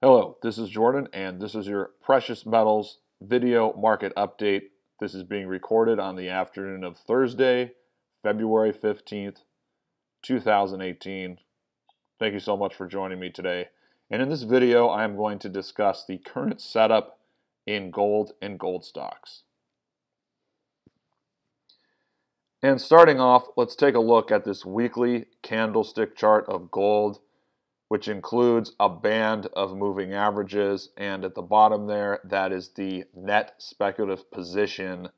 Hello, this is Jordan, and this is your precious metals video market update. This is being recorded on the afternoon of Thursday, February 15th, 2018. Thank you so much for joining me today. And in this video, I am going to discuss the current setup in gold and gold stocks. And starting off, let's take a look at this weekly candlestick chart of gold, which includes a band of moving averages, and at the bottom there, that is the net speculative position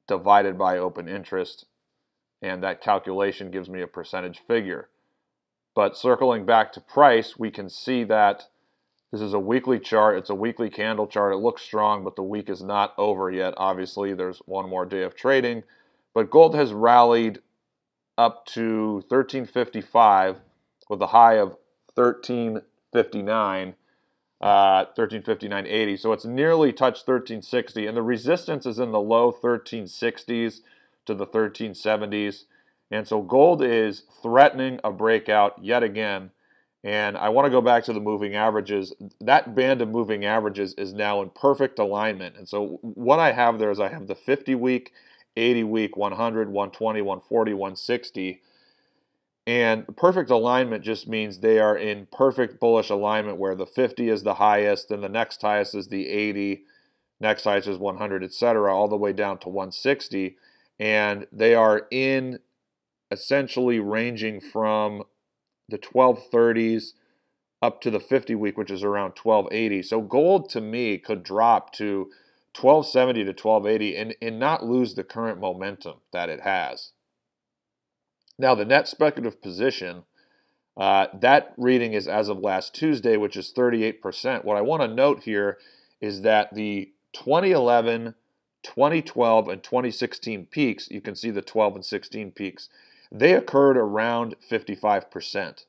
divided by open interest, and that calculation gives me a percentage figure. But circling back to price, we can see that this is a weekly chart. It's a weekly candle chart. It looks strong, but the week is not over yet. Obviously, there's one more day of trading, but gold has rallied up to 1355 with a high of 1359, 1359.80. So it's nearly touched 1360, and the resistance is in the low 1360s to the 1370s. And so gold is threatening a breakout yet again. And I want to go back to the moving averages. That band of moving averages is now in perfect alignment. And so what I have there is I have the 50-week, 80-week, 100, 120, 140, 160. And perfect alignment just means they are in perfect bullish alignment where the 50 is the highest, and the next highest is the 80, next highest is 100, etc., all the way down to 160. And they are in essentially ranging from the 1230s up to the 50-week, which is around 1280. So gold, to me, could drop to 1270 to 1280 and not lose the current momentum that it has. Now, the net speculative position, that reading is as of last Tuesday, which is 38%. What I want to note here is that the 2011, 2012, and 2016 peaks, you can see the 12 and 16 peaks, they occurred around 55%.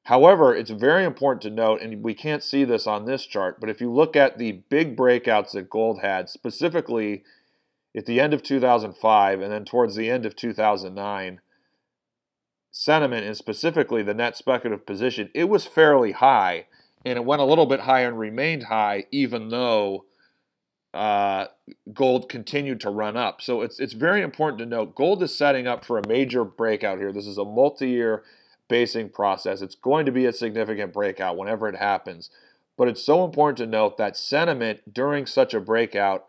However, it's very important to note, and we can't see this on this chart, but if you look at the big breakouts that gold had, specifically at the end of 2005 and then towards the end of 2009, sentiment, and specifically the net speculative position, it was fairly high, and it went a little bit higher and remained high even though gold continued to run up. So it's very important to note gold is setting up for a major breakout here. This is a multi-year basing process. It's going to be a significant breakout whenever it happens, but it's so important to note that sentiment during such a breakout,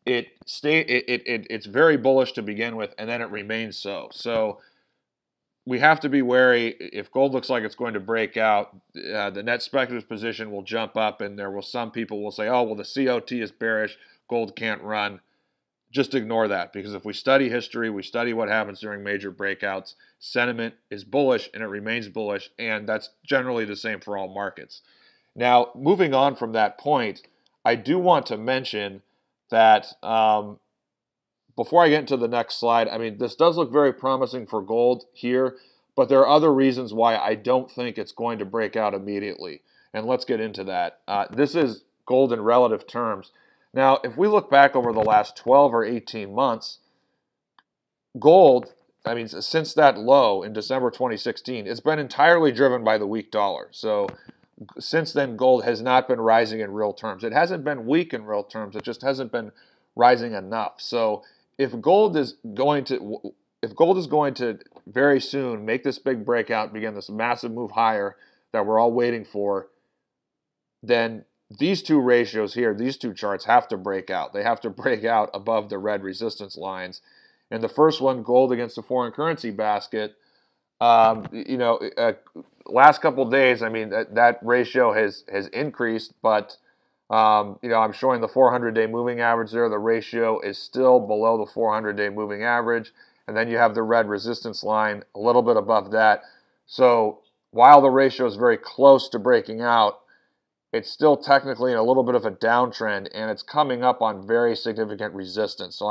it's very bullish to begin with, and then it remains so. So we have to be wary. If gold looks like it's going to break out, the net speculative position will jump up, and some people will say, oh, well, the COT is bearish, gold can't run. Just ignore that, because if we study history, we study what happens during major breakouts, sentiment is bullish, and it remains bullish, and that's generally the same for all markets. Now, moving on from that point, I do want to mention that before I get into the next slide, I mean, this does look very promising for gold here, but there are other reasons why I don't think it's going to break out immediately. And let's get into that. This is gold in relative terms. Now, if we look back over the last 12 or 18 months, gold, I mean, since that low in December 2016, it's been entirely driven by the weak dollar. So since then, gold has not been rising in real terms. It hasn't been weak in real terms. It just hasn't been rising enough. So if gold is going to very soon make this big breakout, begin this massive move higher that we're all waiting for, then these two ratios here, these two charts have to break out. They have to break out above the red resistance lines. And the first one, gold against the foreign currency basket, last couple of days, I mean, that ratio has increased, but I'm showing the 400-day moving average there. The ratio is still below the 400-day moving average. And then you have the red resistance line a little bit above that. So while the ratio is very close to breaking out, it's still technically in a little bit of a downtrend, and it's coming up on very significant resistance. So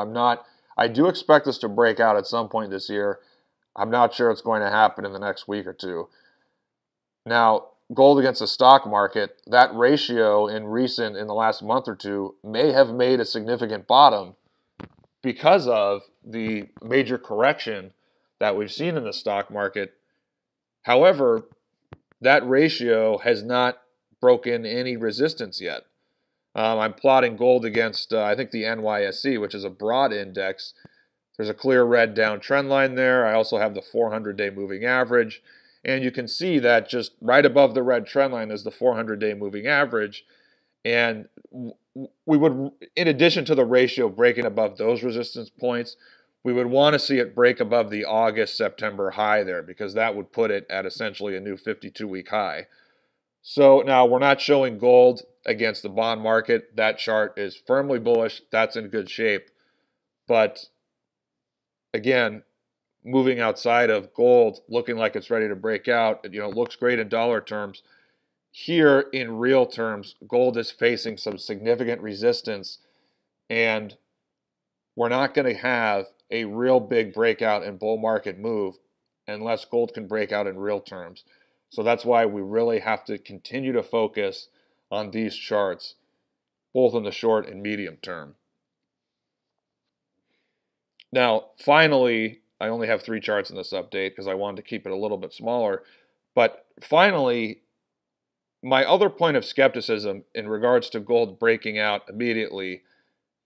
I do expect this to break out at some point this year. I'm not sure it's going to happen in the next week or two. Now, gold against the stock market, that ratio in the last month or two may have made a significant bottom because of the major correction that we've seen in the stock market. However, that ratio has not broken any resistance yet. I'm plotting gold against, I think, the NYSE, which is a broad index. There's a clear red down trend line there. I also have the 400-day moving average. And you can see that just right above the red trend line is the 400-day moving average. And we would, in addition to the ratio breaking above those resistance points, we would want to see it break above the August-September high there, because that would put it at essentially a new 52-week high. So now we're not showing gold against the bond market. That chart is firmly bullish. That's in good shape. But again, moving outside of gold, looking like it's ready to break out, it looks great in dollar terms. Here, in real terms, gold is facing some significant resistance, and we're not going to have a real big breakout and bull market move unless gold can break out in real terms. So that's why we really have to continue to focus on these charts, both in the short and medium term. Now, finally, I only have 3 charts in this update because I wanted to keep it a little bit smaller. But finally, my other point of skepticism in regards to gold breaking out immediately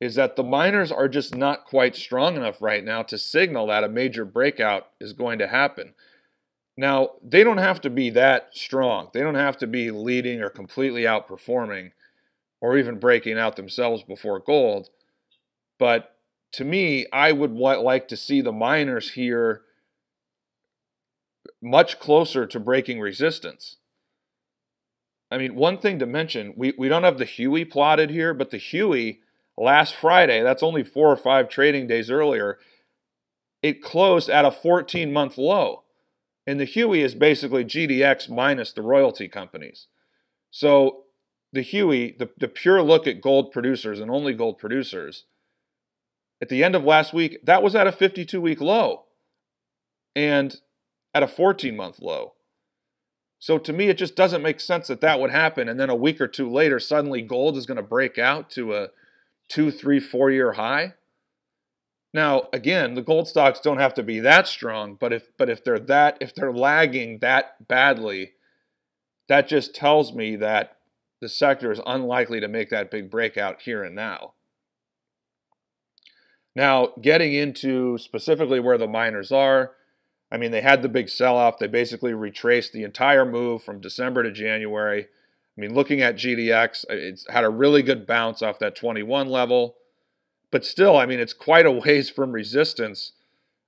is that the miners are just not quite strong enough right now to signal that a major breakout is going to happen. Now, they don't have to be that strong. They don't have to be leading or completely outperforming or even breaking out themselves before gold. But to me, I would like to see the miners here much closer to breaking resistance. I mean, one thing to mention, we don't have the Huey plotted here, but the Huey last Friday, that's only 4 or 5 trading days earlier, it closed at a 14-month low. And the Huey is basically GDX minus the royalty companies. So the Huey, the pure look at gold producers and only gold producers, at the end of last week, that was at a 52-week low and at a 14-month low. So to me, it just doesn't make sense that that would happen. And then a week or two later, suddenly gold is going to break out to a 2, 3, 4-year high. Now, again, the gold stocks don't have to be that strong, but if they're lagging that badly, that just tells me that the sector is unlikely to make that big breakout here and now. Now, getting into specifically where the miners are, I mean, they had the big sell-off. They basically retraced the entire move from December to January. I mean, looking at GDX, it's had a really good bounce off that 21 level. But still, I mean, it's quite a ways from resistance.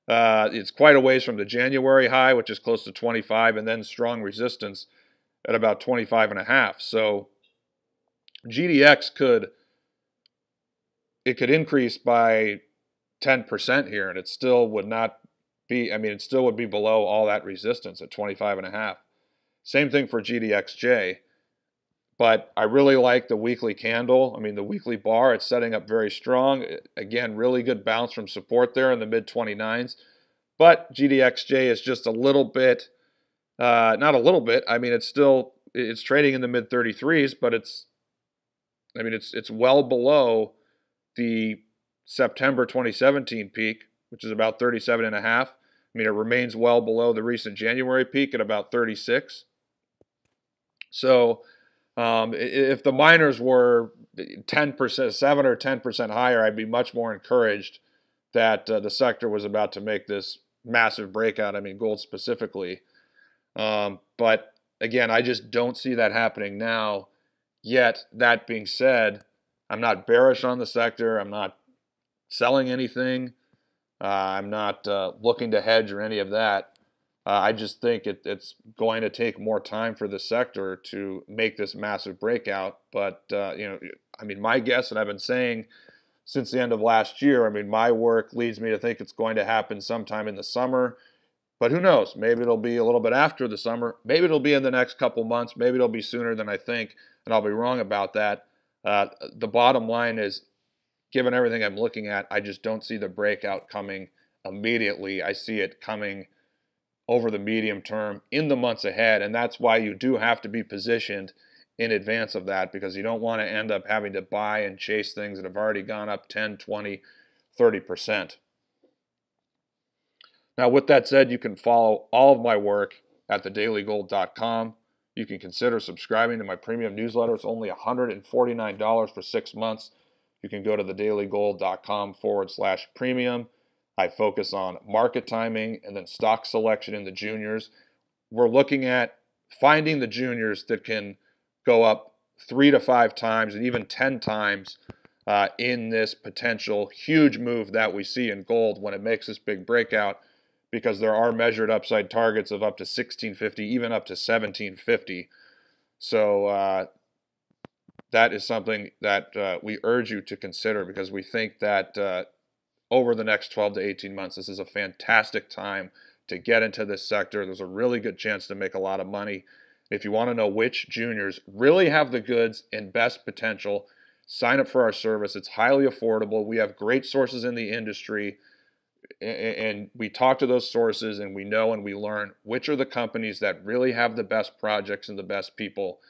It's quite a ways from the January high, which is close to 25, and then strong resistance at about 25.5. So GDX could increase by 10% here, and it still would not be, I mean, it still would be below all that resistance at 25.5. Same thing for GDXJ. But I really like the weekly candle. I mean, the weekly bar, it's setting up very strong. Again, really good bounce from support there in the mid-29s. But GDXJ is just a little bit, not a little bit. I mean, it's trading in the mid-33s, but it's well below the September 2017 peak, which is about 37.5. I mean, it remains well below the recent January peak at about 36. So if the miners were 10%, 7 or 10% higher, I'd be much more encouraged that the sector was about to make this massive breakout. I mean, gold specifically. But again, I just don't see that happening now. Yet, that being said, I'm not bearish on the sector. I'm not selling anything. I'm not looking to hedge or any of that. I just think it's going to take more time for the sector to make this massive breakout. But, I mean, my guess, and I've been saying since the end of last year, I mean, my work leads me to think it's going to happen sometime in the summer. But who knows? Maybe it'll be a little bit after the summer. Maybe it'll be in the next couple months. Maybe it'll be sooner than I think, and I'll be wrong about that. The bottom line is, given everything I'm looking at, I just don't see the breakout coming immediately. I see it coming over the medium term in the months ahead, and that's why you do have to be positioned in advance of that, because you don't want to end up having to buy and chase things that have already gone up 10, 20, 30%. Now, with that said, you can follow all of my work at thedailygold.com. you can consider subscribing to my premium newsletter. It's only $149 for 6 months. You can go to thedailygold.com/premium. I focus on market timing and then stock selection in the juniors. We're looking at finding the juniors that can go up 3 to 5 times and even 10 times in this potential huge move that we see in gold when it makes this big breakout, because there are measured upside targets of up to 1650, even up to 1750. So that is something that we urge you to consider, because we think that over the next 12 to 18 months, this is a fantastic time to get into this sector. There's a really good chance to make a lot of money. If you want to know which juniors really have the goods and best potential, sign up for our service. It's highly affordable. We have great sources in the industry, and we talk to those sources, and we know and we learn which are the companies that really have the best projects and the best people.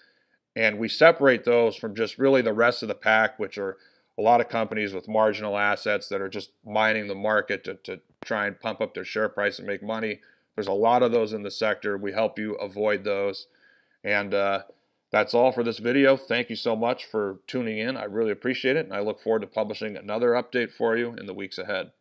And we separate those from just really the rest of the pack, which are a lot of companies with marginal assets that are just mining the market to try and pump up their share price and make money. There's a lot of those in the sector. We help you avoid those. And that's all for this video. Thank you so much for tuning in. I really appreciate it, and I look forward to publishing another update for you in the weeks ahead.